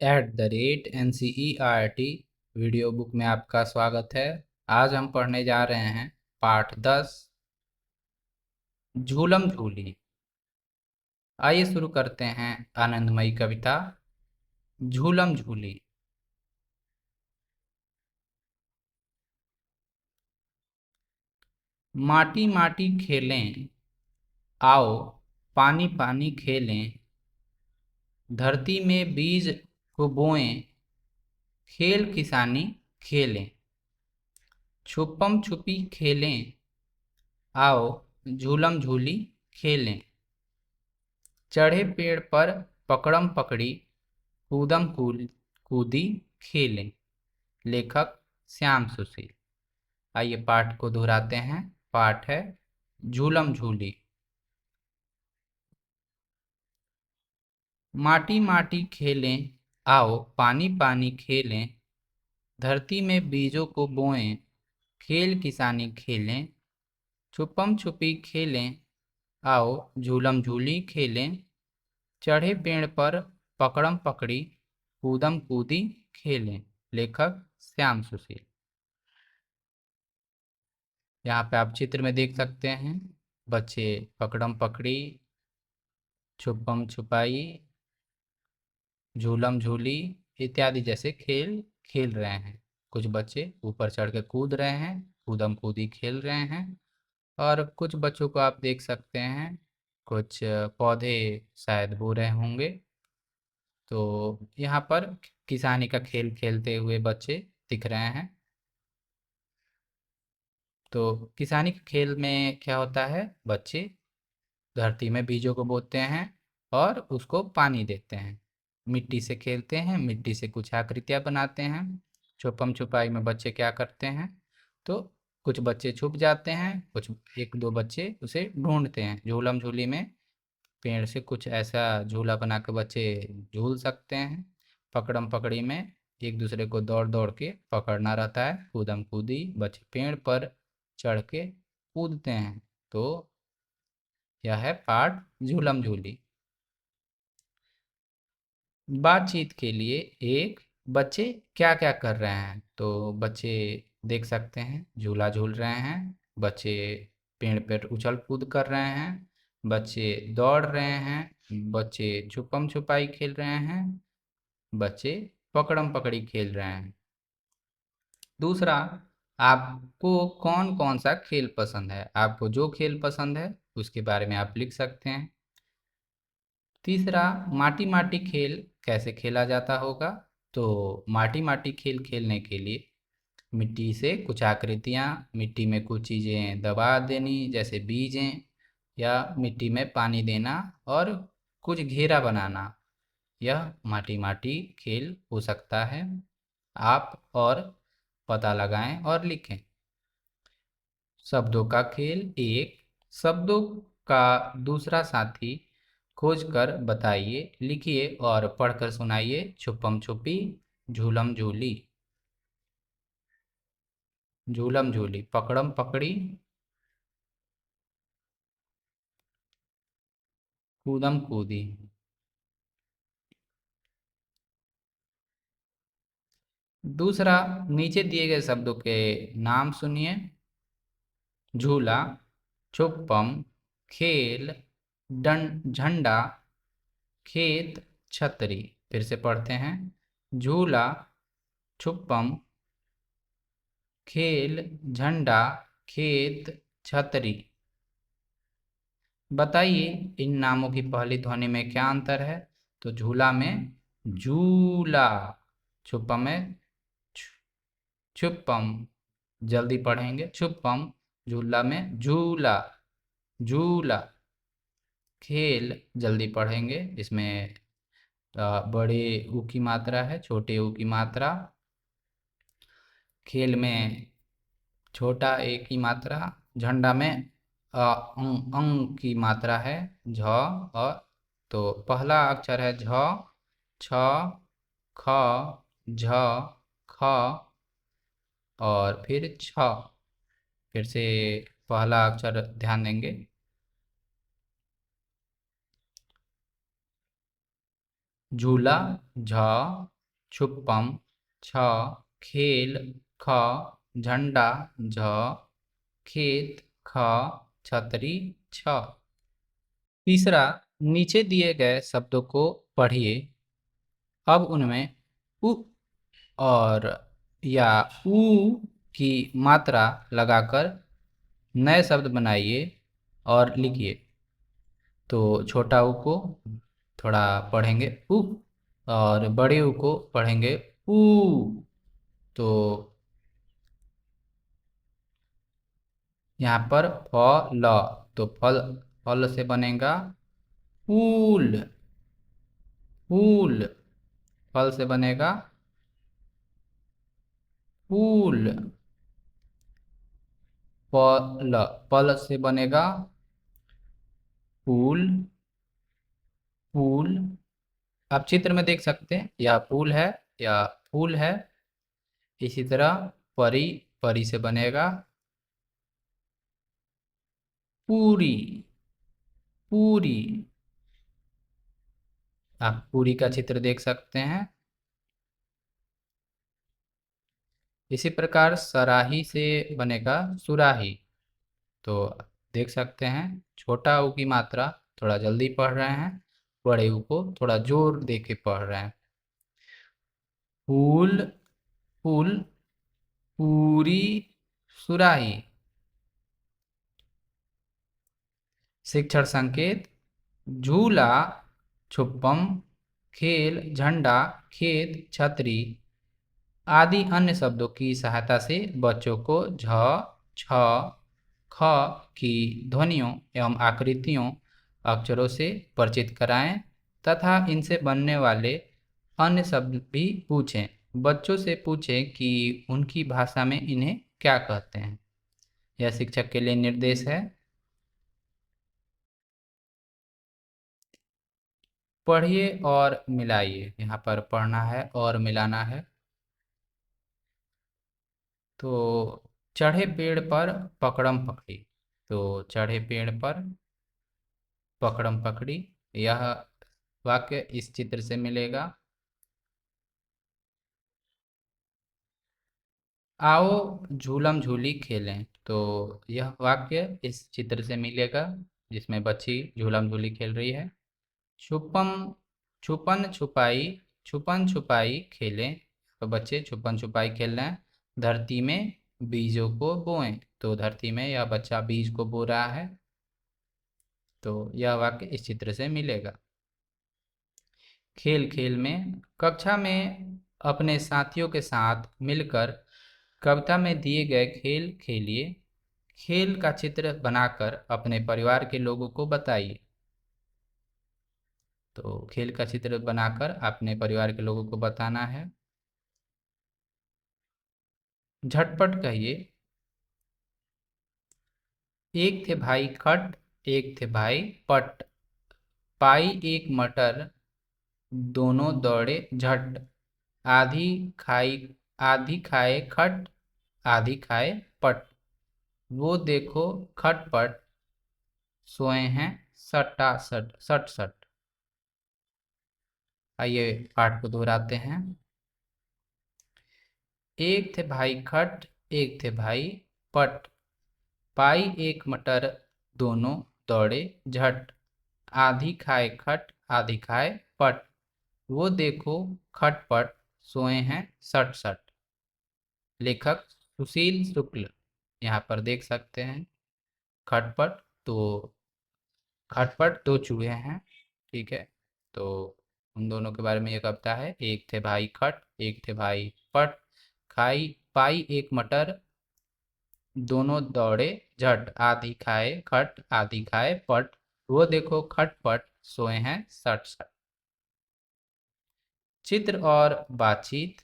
@NCERT video book में आपका स्वागत है। आज हम पढ़ने जा रहे हैं पाठ 10 झूलम झूली। आइए शुरू करते हैं आनंदमयी कविता झूलम झूली। माटी माटी खेलें, आओ पानी पानी खेलें, धरती में बीज को बोएं, खेल किसानी खेलें, छुपम छुपी खेलें, आओ झूलम झूली खेलें, चढ़े पेड़ पर पकड़म पकड़ी, कूदम कूदी खेलें। लेखक श्याम सुशील। आइए पाठ को दोहराते हैं। पाठ है झूलम झूली। माटी माटी खेलें, आओ पानी पानी खेलें, धरती में बीजों को बोएं, खेल किसानी खेलें, छुपम छुपी खेलें, आओ झूलम झूली खेलें, चढ़े पेड़ पर पकड़म पकड़ी, कूदम कूदी खेलें। लेखक श्याम सुशील। यहाँ पे आप चित्र में देख सकते हैं बच्चे पकड़म पकड़ी, छुपम छुपाई, झूलम झूली इत्यादि जैसे खेल खेल रहे हैं। कुछ बच्चे ऊपर चढ़ के कूद रहे हैं, कूदम कूदी खेल रहे हैं। और कुछ बच्चों को आप देख सकते हैं कुछ पौधे शायद बो रहे होंगे। तो यहाँ पर किसानी का खेल खेलते हुए बच्चे दिख रहे हैं। तो किसानी के खेल में क्या होता है, बच्चे धरती में बीजों को बोते हैं और उसको पानी देते हैं, मिट्टी से खेलते हैं, मिट्टी से कुछ आकृतियाँ बनाते हैं। छुपम छुपाई में बच्चे क्या करते हैं, तो कुछ बच्चे छुप जाते हैं, कुछ एक दो बच्चे उसे ढूंढते हैं। झूलम झूली में पेड़ से कुछ ऐसा झूला बना के बच्चे झूल सकते हैं। पकड़म पकड़ी में एक दूसरे को दौड़ दौड़ के पकड़ना रहता है। कूदम कूदी बच्चे पेड़ पर चढ़ के कूदते हैं। तो यह है पाठ झूलम झूली। बातचीत के लिए एक, बच्चे क्या क्या कर रहे हैं, तो बच्चे देख सकते हैं झूला झूल रहे हैं, बच्चे पेड़ पर उछल कूद कर रहे हैं, बच्चे दौड़ रहे हैं, बच्चे छुपम छुपाई खेल रहे हैं, बच्चे पकड़म पकड़ी खेल रहे हैं। दूसरा, आपको कौन कौन सा खेल पसंद है, आपको जो खेल पसंद है उसके बारे में आप लिख सकते हैं। तीसरा, माटी माटी खेल कैसे खेला जाता होगा, तो माटी माटी खेल खेलने के लिए मिट्टी से कुछ आकृतियाँ, मिट्टी में कुछ चीज़ें दबा देनी जैसे बीजें, या मिट्टी में पानी देना और कुछ घेरा बनाना, यह माटी माटी खेल हो सकता है। आप और पता लगाएं और लिखें। शब्दों का खेल एक, शब्दों का दूसरा साथी खोजकर बताइए, लिखिए और पढ़कर सुनाइए। छुपम छुपी, झूलम झूली। झूलम झूली, पकड़म पकड़ी, कूदम कूदी। दूसरा, नीचे दिए गए शब्दों के नाम सुनिए। झूला, छुपम, खेल, झंडा, खेत, छतरी। फिर से पढ़ते हैं। झूला, छुपम, खेल, झंडा, खेत, छतरी। बताइए इन नामों की पहली ध्वनि में क्या अंतर है, तो झूला में झूला, छुपम में छुपम। जल्दी पढ़ेंगे। छुपम, झूला में झूला, झूला। खेल, जल्दी पढ़ेंगे, इसमें बड़े ऊ की मात्रा है, छोटे ऊ की मात्रा। खेल में छोटा ए की मात्रा। झंडा में अंग की मात्रा है, झ। और तो पहला अक्षर है झ, छ, ख, झ, ख और फिर छ। फिर से पहला अक्षर ध्यान देंगे। झूला झ, छुप्पम छ, खेल ख, झंडा झ, खेत ख, छतरी छ। तीसरा, नीचे दिए गए शब्दों को पढ़िए। अब उनमें उ और या ऊ की मात्रा लगाकर नए शब्द बनाइए और लिखिए। तो छोटा ऊ को थोड़ा पढ़ेंगे उ, और बड़े ऊ को पढ़ेंगे ऊ। तो यहाँ पर फल, तो फल, फल से बनेगा फूल, फूल। फल से बनेगा फूल। फल, फल से बनेगा फूल, फूल। आप चित्र में देख सकते हैं, यह फूल है या फूल है। इसी तरह परी, परी से बनेगा पूरी, पूरी। आप पूरी का चित्र देख सकते हैं। इसी प्रकार सराही से बनेगा सुराही। तो देख सकते हैं, छोटा ऊ की मात्रा थोड़ा जल्दी पढ़ रहे हैं, बड़े ऊ को थोड़ा जोर दे के पढ़ रहे हैं। फूल, फूल, पूरी, सुराही। शिक्षण संकेत: झूला, छुप्पम, खेल, झंडा, खेत, छतरी आदि अन्य शब्दों की सहायता से बच्चों को झ, छ, ख की ध्वनियों एवं आकृतियों, अक्षरों से परिचित कराएं तथा इनसे बनने वाले अन्य शब्द भी पूछें। बच्चों से पूछें कि उनकी भाषा में इन्हें क्या कहते हैं। यह शिक्षक के लिए निर्देश है। पढ़िए और मिलाइए। यहाँ पर पढ़ना है और मिलाना है। तो चढ़े पेड़ पर पकड़म पकड़ी। तो चढ़े पेड़ पर पकड़म पकड़ी, यह वाक्य इस चित्र से मिलेगा। आओ झूलम झूली खेलें, तो यह वाक्य इस चित्र से मिलेगा जिसमें बच्ची झूलम झूली खेल रही है। छुपम, छुपन छुपाई, छुपन छुपाई खेलें, तो बच्चे छुपन छुपाई खेल रहे हैं। धरती में बीजों को बोएं, तो धरती में यह बच्चा बीज को बो रहा है। तो यह वाक्य इस चित्र से मिलेगा। खेल खेल में, कक्षा में अपने साथियों के साथ मिलकर कविता में दिए गए खेल खेलिए। खेल का चित्र बनाकर अपने परिवार के लोगों को बताइए। तो खेल का चित्र बनाकर अपने परिवार के लोगों को बताना है। झटपट कहिए। एक थे भाई खट, एक थे भाई पट, पाई एक मटर, दोनों दौड़े झट, आधी खाई, आधी खाए खट, आधी खाए पट, वो देखो खटपट, सोए हैं सटा सट, सट सट। आइए पाठ को दोहराते हैं। एक थे भाई खट, एक थे भाई पट, पाई एक मटर, दोनों दौड़े झट, आधी खाए खट, आधी खाए पट, वो देखो खटपट, सोए हैं सट सट। लेखक सुशील शुक्ल। यहाँ पर देख सकते हैं खटपट, तो खटपट दो चूहे हैं, ठीक है। तो उन दोनों के बारे में ये कविता है। एक थे भाई खट, एक थे भाई पट, खाई पाई एक मटर, दोनों दौड़े झट, आधी खाए खट, आधी खाए पट, वो देखो खटपट, सोए हैं सट सट। चित्र और बातचीत।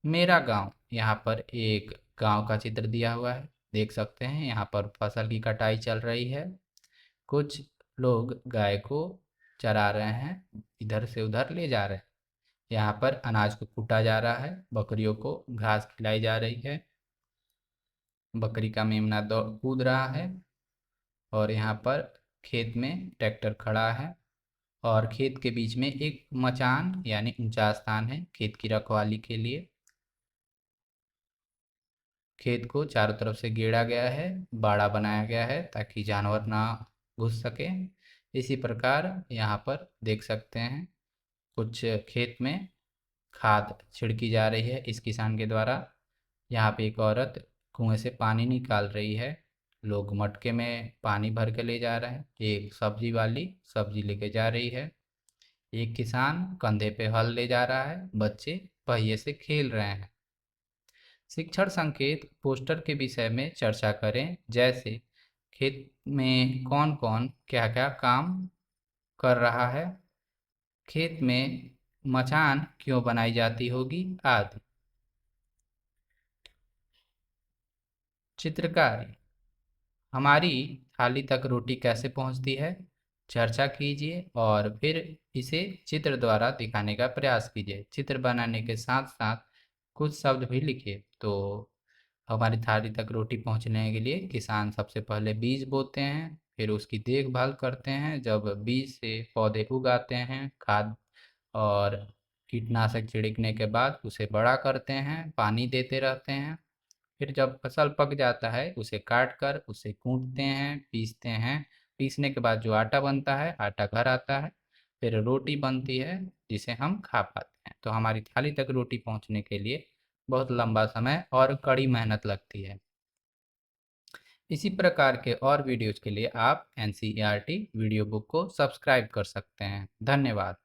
मेरा गांव, यहाँ पर एक गांव का चित्र दिया हुआ है, देख सकते हैं। यहाँ पर फसल की कटाई चल रही है। कुछ लोग गाय को चरा रहे हैं, इधर से उधर ले जा रहे हैं। यहाँ पर अनाज को कूटा जा रहा है, बकरियों को घास खिलाई जा रही है। बकरी का मेमना कूद रहा है और यहाँ पर खेत में ट्रैक्टर खड़ा है। और खेत के बीच में एक मचान यानी ऊंचा स्थान है खेत की रखवाली के लिए। खेत को चारों तरफ से घेरा गया है, बाड़ा बनाया गया है ताकि जानवर ना घुस सके। इसी प्रकार यहाँ पर देख सकते हैं कुछ खेत में खाद छिड़की जा रही है इस किसान के द्वारा। यहाँ पे एक औरत कुएं से पानी निकाल रही है। लोग मटके में पानी भर के ले जा रहे हैं। एक सब्जी वाली सब्जी लेके जा रही है। एक किसान कंधे पे हल ले जा रहा है। बच्चे पहिए से खेल रहे हैं। शिक्षण संकेत पोस्टर के विषय में चर्चा करें, जैसे खेत में कौन कौन क्या क्या काम कर रहा है, खेत में मचान क्यों बनाई जाती होगी आदि। चित्रकारी। हमारी थाली तक रोटी कैसे पहुंचती है, चर्चा कीजिए और फिर इसे चित्र द्वारा दिखाने का प्रयास कीजिए। चित्र बनाने के साथ साथ कुछ शब्द भी लिखिए। तो हमारी थाली तक रोटी पहुंचने के लिए किसान सबसे पहले बीज बोते हैं, फिर उसकी देखभाल करते हैं। जब बीज से पौधे उगाते हैं, खाद और कीटनाशक छिड़कने के बाद उसे बड़ा करते हैं, पानी देते रहते हैं। फिर जब फसल पक जाता है उसे काट कर उसे कूटते हैं, पीसते हैं। पीसने के बाद जो आटा बनता है, आटा घर आता है, फिर रोटी बनती है जिसे हम खा पाते हैं। तो हमारी थाली तक रोटी पहुंचने के लिए बहुत लंबा समय और कड़ी मेहनत लगती है। इसी प्रकार के और वीडियोज के लिए आप एनसीईआरटी वीडियो बुक को सब्सक्राइब कर सकते हैं। धन्यवाद।